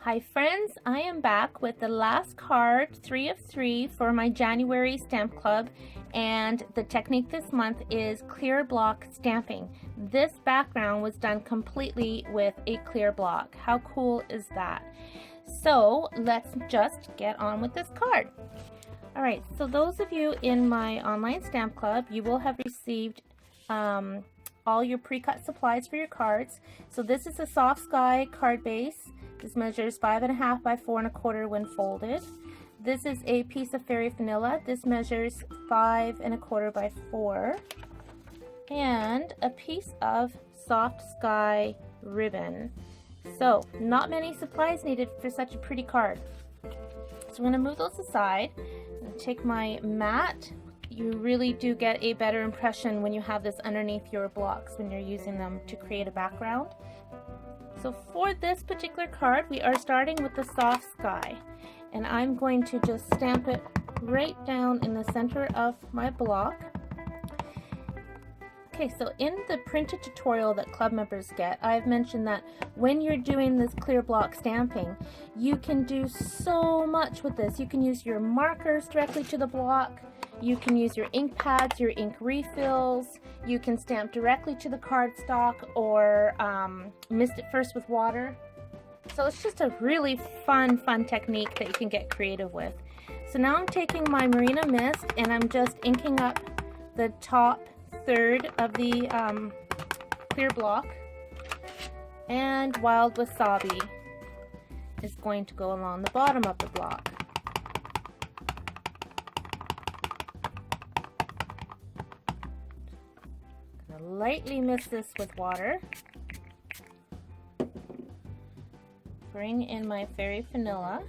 Hi friends, I am back with the last card, 3 of 3 for my January stamp club, and the technique this month is clear block stamping. This background was done completely with a clear block. How cool is that? So let's just get on with this card. Alright, so those of you in my online stamp club, you will have received all your pre-cut supplies for your cards. So this is a soft sky card base. This measures 5.5 by 4.25 when folded. This is a piece of fairy vanilla. This measures 5.25 by 4. And a piece of soft sky ribbon. So not many supplies needed for such a pretty card. So I'm going to move those aside and take my mat. You really do get a better impression when you have this underneath your blocks when you're using them to create a background. So for this particular card, we are starting with the soft sky, and I'm going to just stamp it right down in the center of my block. Okay, so in the printed tutorial that club members get, I've mentioned that when you're doing this clear block stamping, you can do so much with this. You can use your markers directly to the block. You can use your ink pads, your ink refills. You can stamp directly to the cardstock or mist it first with water. So it's just a really fun technique that you can get creative with. So now I'm taking my Marina Mist and I'm just inking up the top third of the clear block. And Wild Wasabi is going to go along the bottom of the block. Lightly mist this with water. Bring in my fairy vanilla.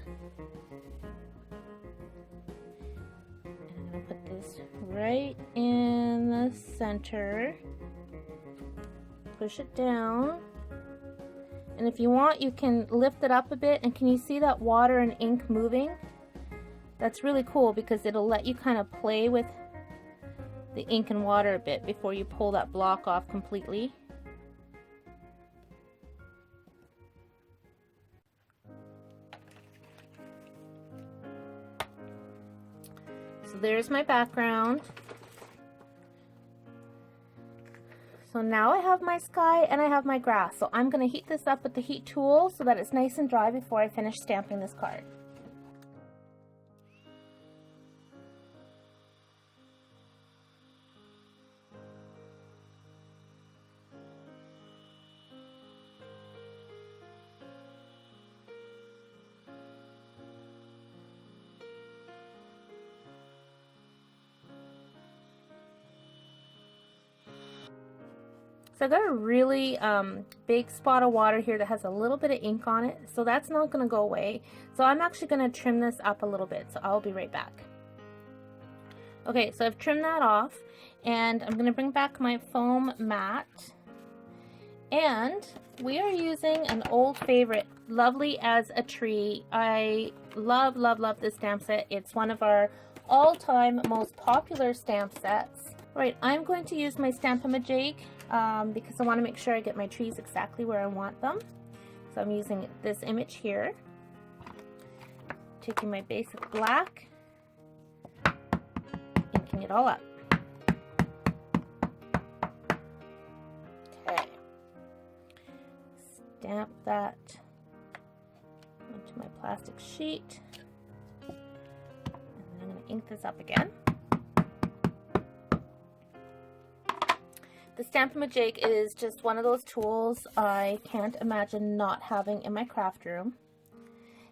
And I'm going to put this right in the center. Push it down. And if you want, you can lift it up a bit. And can you see that water and ink moving? That's really cool because it'll let you kind of play with the ink and water a bit before you pull that block off completely. So there's my background. So now I have my sky and I have my grass. So I'm going to heat this up with the heat tool so that it's nice and dry before I finish stamping this card. So I've got a really big spot of water here that has a little bit of ink on it, so that's not going to go away. So I'm actually going to trim this up a little bit, so I'll be right back. Okay, so I've trimmed that off, and I'm going to bring back my foam mat. And we are using an old favorite, Lovely as a Tree. I love this stamp set. It's one of our all-time most popular stamp sets. Right, I'm going to use my Stampin' jig because I want to make sure I get my trees exactly where I want them. So I'm using this image here. Taking my basic black, inking it all up. Okay. Stamp that onto my plastic sheet. And then I'm going to ink this up again. The Stampin' jig is just one of those tools I can't imagine not having in my craft room.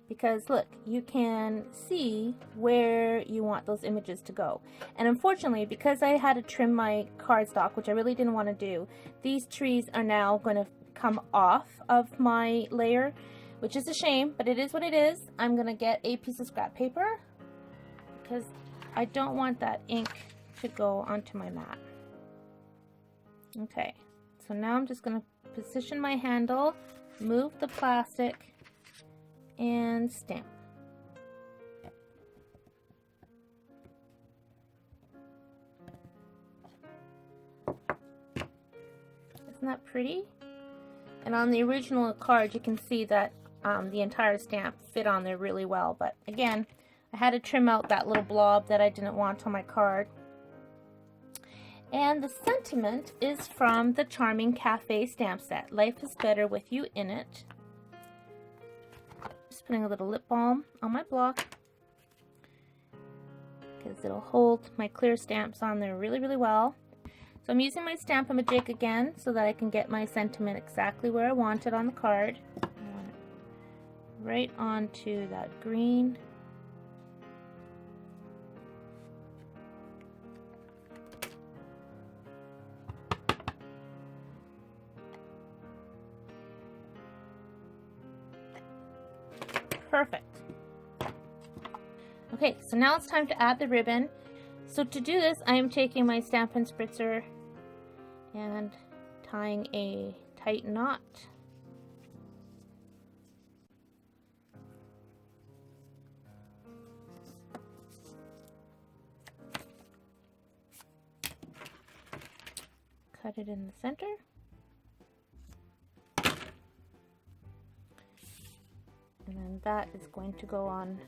Because look, you can see where you want those images to go. And unfortunately, because I had to trim my cardstock, which I really didn't want to do, these trees are now going to come off of my layer, which is a shame, but it is what it is. I'm going to get a piece of scrap paper because I don't want that ink to go onto my mat. Okay, so now I'm just going to position my handle, move the plastic, and stamp. Isn't that pretty? And on the original card, you can see that the entire stamp fit on there really well. But again, I had to trim out that little blob that I didn't want on my card. And the sentiment is from the Charming Cafe stamp set. Life is better with you in it. Just putting a little lip balm on my block because it'll hold my clear stamps on there really, really well. So I'm using my Stamp-A-Magic again so that I can get my sentiment exactly where I want it on the card. I want it right onto that green. Perfect. Okay, so now it's time to add the ribbon. So to do this, I am taking my Stampin' Spritzer and tying a tight knot. Cut it in the center. And then that is going to go on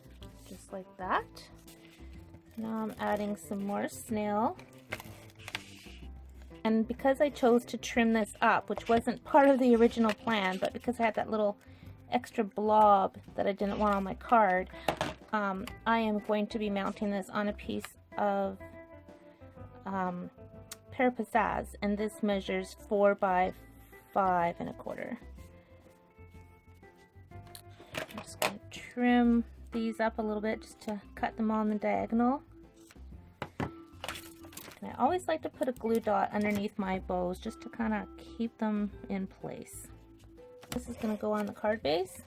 just like that. Now I'm adding some more snail. And because I chose to trim this up, which wasn't part of the original plan, but because I had that little extra blob that I didn't want on my card, I am going to be mounting this on a piece of Pear Pizzazz, and this measures 4 by 5 1/4. I'm just going to trim these up a little bit just to cut them on the diagonal. And I always like to put a glue dot underneath my bows just to kind of keep them in place. This is going to go on the card base.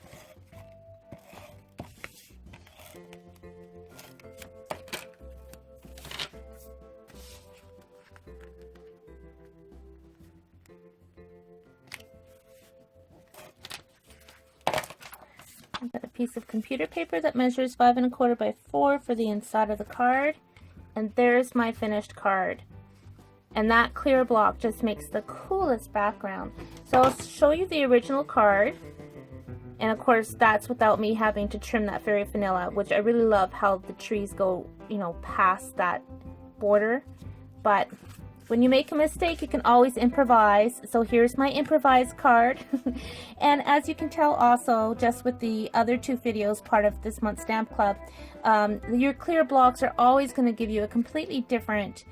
I've got a piece of computer paper that measures 5 1/4 by 4 for the inside of the card. And there's my finished card. And that clear block just makes the coolest background. So I'll show you the original card. And of course, that's without me having to trim that fairy vanilla, which I really love how the trees go, you know, past that border. But when you make a mistake, you can always improvise. So here's my improvised card. And as you can tell also, just with the other 2 videos, part of this month's Stamp Club, your clear blocks are always going to give you a completely different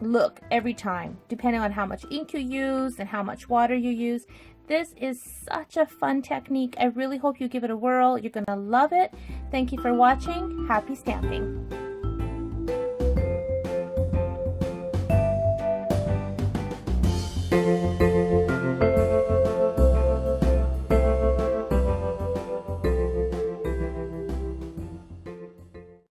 look every time, depending on how much ink you use and how much water you use. This is such a fun technique. I really hope you give it a whirl. You're going to love it. Thank you for watching. Happy stamping.